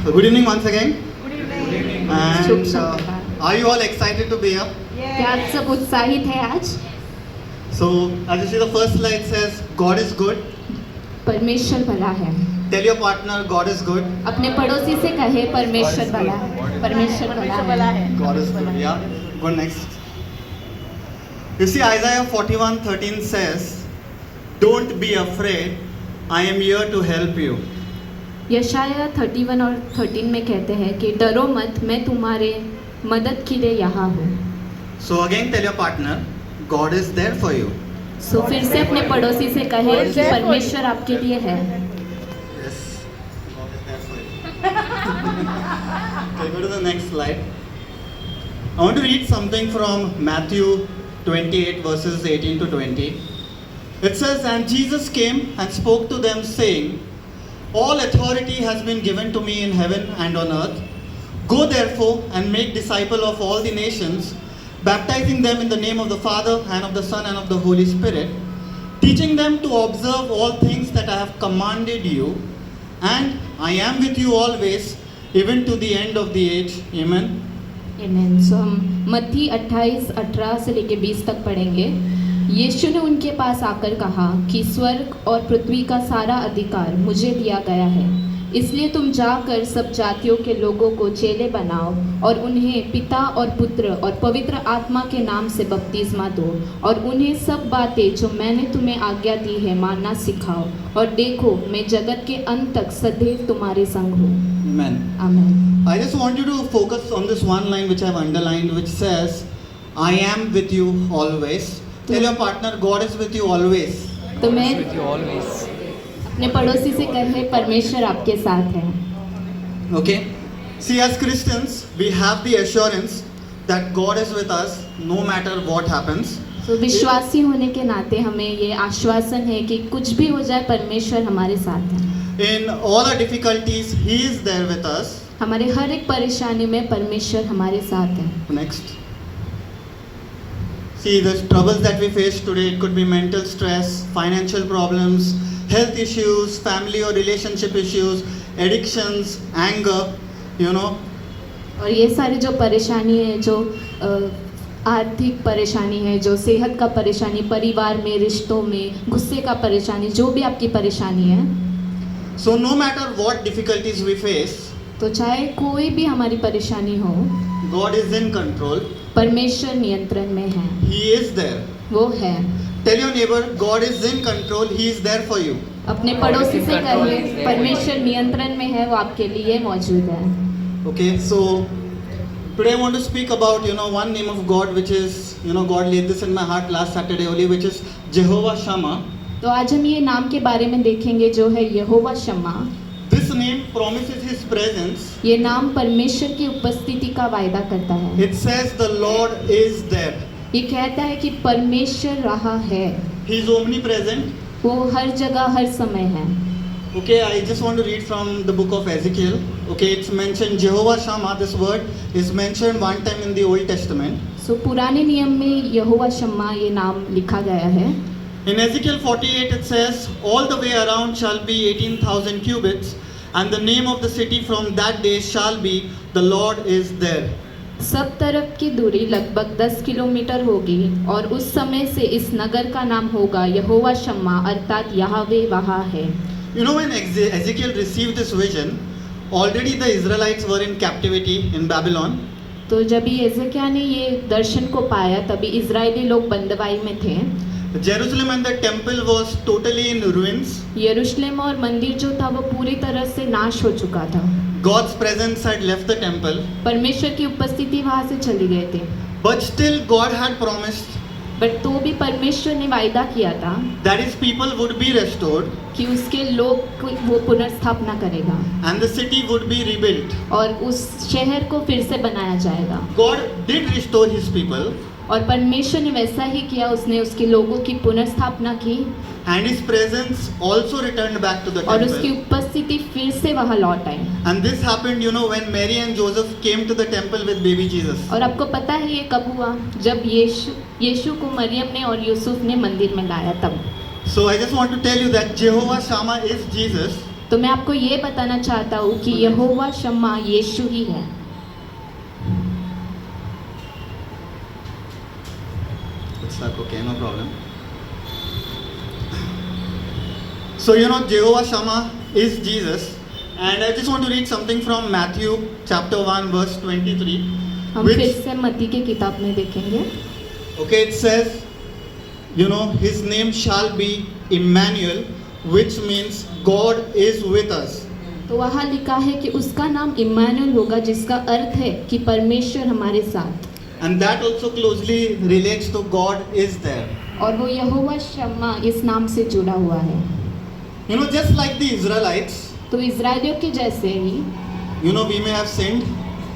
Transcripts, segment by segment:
So good evening once again. Good evening. And are you all excited to be here? क्या आप सब उत्साहित हैं आज? So as you see, the first slide says God is good. परमेश्वर भला है. Tell your partner God is good. अपने पड़ोसी से कहे परमेश्वर भला है. परमेश्वर भला है. God is good. Yeah. Go next. You see, Isaiah 41:13 says, "Don't be afraid. I am here to help you." यशाया 31 और 13 में कहते हैं कि डरो मत, मैं तुम्हारे मदद के लिए यहाँ हूँ. So again, tell your partner, God is there for you. सो फिर से अपने पड़ोसी से कहे कि परमेश्वर आपके लिए है. Yes, God is there for you. Okay, go to the next slide. I want to read something from Matthew 28 verses 18 to 20. It says, "And Jesus came and spoke to them, saying, All authority has been given to me in heaven and on earth. Go therefore and make disciples of all the nations, baptizing them in the name of the Father and of the Son and of the Holy Spirit, teaching them to observe all things that I have commanded you. And I am with you always, even to the end of the age." Amen. Amen. So हम मत्ती 28:18 से लेके 20 तक पढ़ेंगे. यीशु ने उनके पास आकर कहा कि स्वर्ग और पृथ्वी का सारा अधिकार मुझे दिया गया है, इसलिए तुम जाकर सब जातियों के लोगों को चेले बनाओ और उन्हें पिता और पुत्र और पवित्र आत्मा के नाम से बपतिस्मा दो और उन्हें सब बातें जो मैंने तुम्हें आज्ञा दी है मानना सिखाओ, और देखो मैं जगत के अंत तक सदैव तुम्हारे संग हूँ. Amen. आमीन. I just want you to focus on this one line which I have underlined, which says, "I am with you always." Tell your partner, God is with you always. तो मैं अपने पड़ोसी से कहे परमेश्वर आपके साथ है. Okay? See, as Christians, we have the assurance that God is with us no matter what happens. तो विश्वासी होने के नाते हमें ये आश्वासन है कि कुछ भी हो जाए परमेश्वर हमारे साथ है. In all our difficulties, He is there with us. हमारे हर एक परेशानी में परमेश्वर हमारे साथ है. Next. See, the troubles that we face today, it could be mental stress, financial problems, health issues, family or relationship issues, addictions, anger, you know. और ये सारी जो परेशानी है, जो आर्थिक परेशानी है, जो सेहत का परेशानी, परिवार में, रिश्तों में, गुस्से का परेशानी, जो भी आपकी परेशानी है. So no matter what difficulties we face, तो चाहे कोई भी हमारी परेशानी हो, God is in control. परमेश्वर नियंत्रण में है. He is there. वो है. Tell your neighbor, God is in control. He is there for you. अपने पड़ोसी से कहिए परमेश्वर नियंत्रण में है, वो आपके लिए मौजूद है. Okay, so today I want to speak about, one name of God, which is, God laid this in my heart last Saturday only, which is Jehovah Shammah. तो आज हम ये नाम के बारे में देखेंगे जो है यहोवा शम्मा. This name promises His presence. ये नाम परमेश्वर की उपस्थिति का वायदा करता है. It says the Lord is there. ये कहता है कि परमेश्वर रहा है. He is omnipresent. वो हर जगह हर समय है. Okay, I just want to read from the book of Ezekiel. Okay, it's mentioned Jehovah Shammah. This word is mentioned one time in the Old Testament. सो पुराने नियम में यहोवा शम्मा ये नाम लिखा गया है. In Ezekiel 48 it says, "All the way around shall be 18,000 cubits, and the name of the city from that day shall be, the Lord is there." सब तरफ की दूरी लगभग 10 किलोमीटर होगी और उस समय से इस नगर का नाम होगा यहोवा शम्मा, अर्थात यहोवा वहाँ है. When Ezekiel received this vision, already the Israelites were in captivity in Babylon. तो जब ये एजेकिया ने ये दर्शन को पाया तभी इजरायली लोग बंदवाई में थे. Jerusalem and the temple was totally in ruins. यरूशलेम और मंदिर जो था वो पूरी तरह से नाश हो चुका था. God's presence had left the temple. परमेश्वर की उपस्थिति वहाँ से चली गए थे. But still God had promised but तो भी परमेश्वर ने वायदा किया था that His people would be restored. कि उसके लोग वो पुनर्स्थापना करेगा. And the city would be rebuilt. और उस शहर को फिर से बनाया जाएगा. God did restore His people. और परमेश्वर ने वैसा ही किया, उसने उसके लोगों की पुनर्स्थापना की. And His presence also returned back to the और उसकी temple. उपस्थिति फिर से वहाँ लौट आई. And this happened, when Mary and Joseph came to the temple with baby Jesus. और आपको पता है ये कब हुआ? जब यीशु को मरियम ने और यूसुफ ने मंदिर में लाया तब. So I just want to tell you that Jehovah Shammah is Jesus. तो मैं आपको ये बताना चाहता हूँ कि यहोवा शम्मा यीशु ही है। It's like, okay, no problem. So, Jehovah Shammah is Jesus. And I just want to read something from Matthew chapter 1 verse 23. हम Which- फिर से मत्ती की किताब में देखेंगे। Okay, it says, his name shall be Emmanuel, which means God is with us. तो वहाँ लिखा है कि उसका नाम इम्मानुएल होगा, जिसका अर्थ है कि परमेश्वर हमारे साथ। And that also closely relates to God is there. और वो यहोवा शम्मा इस नाम से जुड़ा हुआ है। Just like the Israelites, तो इज़राइलियों के जैसे ही we may have sinned.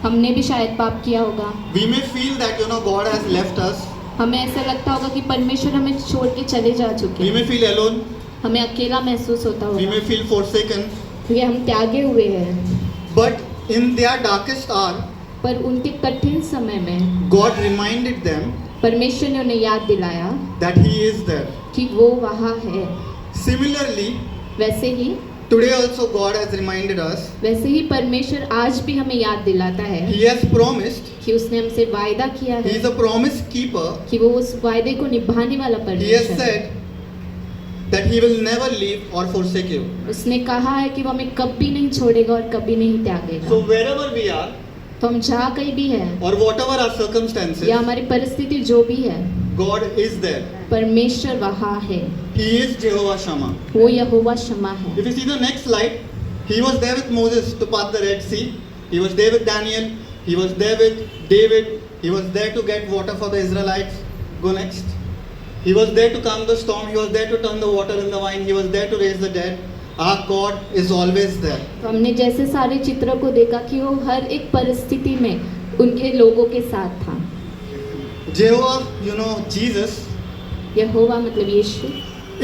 हमने भी शायद पाप किया होगा। We may feel that, God has left us. हमें ऐसा लगता होगा कि परमेश्वर हमें छोड़ के चले जा चुके We हैं। may feel alone. हमें अकेला महसूस होता We होगा may feel forsaken. क्योंकि हम त्यागे हुए हैं। But in their darkest hour, पर उनके कठिन समय में God reminded them परमेश्वर ने उन्हें याद दिलाया that He is there. कि वो वहाँ है। Similarly, वैसे ही today also God has reminded us. परमेश्वर आज भी हमें याद दिलाता है He has promised. कि उसने हमसे वायदा किया He है is a promise keeper. कि वो उस वायदे को निभाने वाला He has परमेश्वर है। said that He will never leave or forsake you. उसने कहा है कि वो हमें कभी नहीं छोड़ेगा और कभी नहीं त्यागेगा। So wherever we are, तो हम जहाँ कहीं भी है or whatever our circumstances, या हमारी परिस्थिति जो भी है, God is there. परमेश्वर वहाँ है। He is Jehovah Shammah. वो यहोवा शम्मा है। If you see the next slide, He was there with Moses to part the Red Sea. He was there with Daniel. He was there with David. He was there to get water for the Israelites. Go next. He was there to calm the storm. He was there to turn the water in the wine. He was there to raise the dead. Our God is always there. तो हमने जैसे सारे चित्रों को देखा कि वो हर एक परिस्थिति में उनके लोगों के साथ था। Jehovah, Jesus यहोवा मतलब यीशु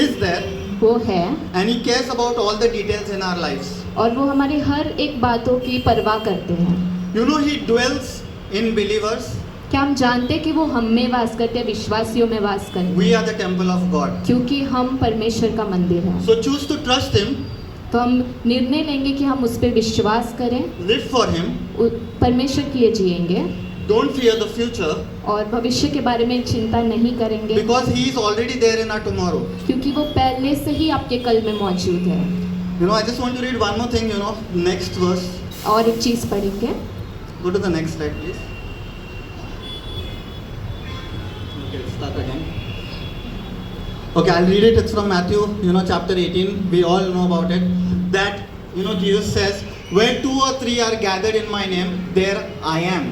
is there वो है and He cares about all the details in our lives. और वो हमारी हर एक बातों की परवाह करते हैं। He dwells in believers. क्या हम जानते हैं कि वो हम में वास करते हैं, विश्वासियों में वास करते हैं, We are the temple of God. क्योंकि हम परमेश्वर का मंदिर है। So choose to trust Him, तो हम निर्णय लेंगे कि हम उस पर विश्वास करें, live for Him, परमेश्वर के लिए जिएंगे don't fear the future और भविष्य के बारे में चिंता नहीं करेंगे, because He is already there in our tomorrow. क्योंकि वो पहले से ही आपके कल में मौजूद है। I just want to read one more thing, next verse. और एक चीज़ पढ़ेंगे। Go to the next slide, please. Okay, start again. Okay, I'll read it. It's from Matthew, chapter 18. We all know about it. That, Jesus says, where 2 or 3 are gathered in my name, there I am.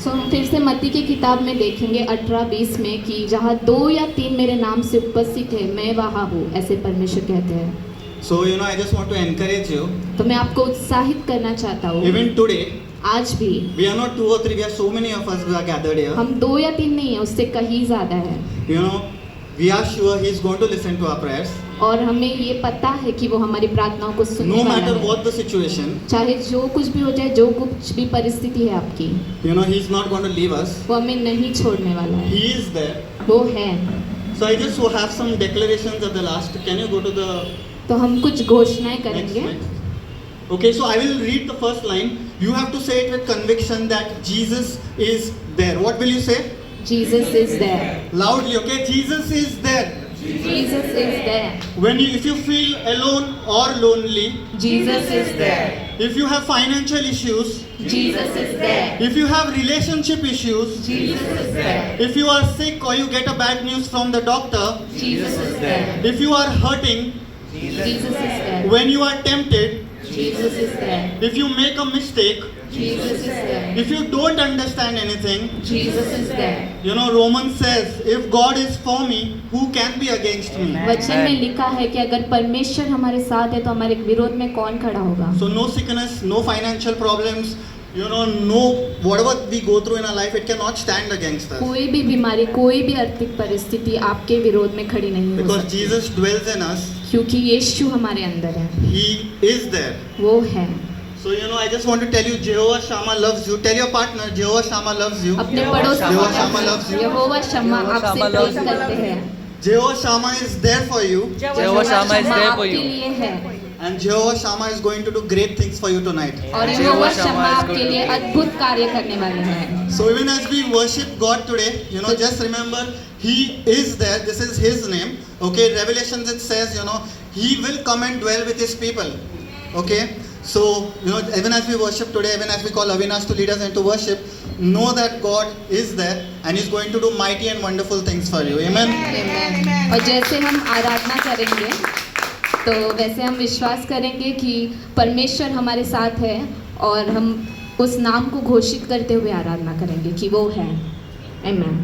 सो हम फिर से मत्ती की किताब में देखेंगे 18-20 में कि जहाँ 2 या 3 मेरे नाम से उपस्थित है, मैं वहाँ हूँ, ऐसे परमेश्वर कहते हैं। So, I just want to encourage you. तो मैं आपको उत्साहित करना चाहता हूँ। Even today, आज भी we are not 2 or 3. We are so many of us who are gathered here. हम 2 या 3 नहीं है, उससे कहीं ज़्यादा है। We are sure He is going to listen to our prayers. और हमें ये पता है कि वो हमारी प्रार्थनाओं को सुनने No वाला matter है। what the situation, चाहे जो कुछ भी हो जाए, जो कुछ भी परिस्थिति है आपकी, He is not going to leave us. वो हमें नहीं छोड़ने वाला है। He is there. वो है। So I just have some declarations at the last. Can you go to the तो हम कुछ घोषणाएं next करेंगे। slide? Okay, so I will read the first line. You have to say it with conviction that Jesus is there. What will you say? Jesus is there. Loudly, okay? Jesus is there. Jesus is there. If you feel alone or lonely, Jesus is there. if you have financial issues, Jesus is there. if you have relationship issues, Jesus is there. if you are sick or you get a bad news from the doctor, Jesus is there. if you are hurting, Jesus is there. when you are tempted, Jesus is there. if you make a mistake, Jesus is there. if you don't understand anything, Jesus is there. Romans says, if God is for me, who can be against me? वचन में लिखा है कि अगर परमेश्वर हमारे साथ है तो हमारे विरोध में कौन खड़ा होगा। So no sickness, no financial problems, no whatever we go through in our life, it cannot stand against us. कोई भी बीमारी, कोई भी आर्थिक परिस्थिति आपके विरोध में खड़ी नहीं हो Because सकती, Jesus dwells in us, क्योंकि यीशु हमारे अंदर है। He is there. वो है। So I just want to tell you, Jehovah Shammah loves you. Tell your partner, Jehovah Shammah loves you. अपने पड़ोसी Jehovah Shammah loves you. यहोवा शम्मा आपसे loves प्रेम you. करते हैं। Jehovah Shammah is there for you. Jehovah Shammah is there for आपके you. लिए है। And Jehovah Shammah is going to do great things for you tonight. और यहोवा शम्मा आपके लिए अद्भुत कार्य करने वाले हैं। So even as we worship God today, just remember He is there. This is His name. Okay, Revelations it says, He will come and dwell with His people. Okay, so even as we worship today, even as we call Avinash to lead us into worship, know that God is there and He's going to do mighty and wonderful things for you. Amen. Amen. और जैसे हम आराधना करेंगे तो वैसे हम विश्वास करेंगे कि परमेश्वर हमारे साथ है और हम उस नाम को घोषित करते हुए आराधना करेंगे कि वो है। आमीन।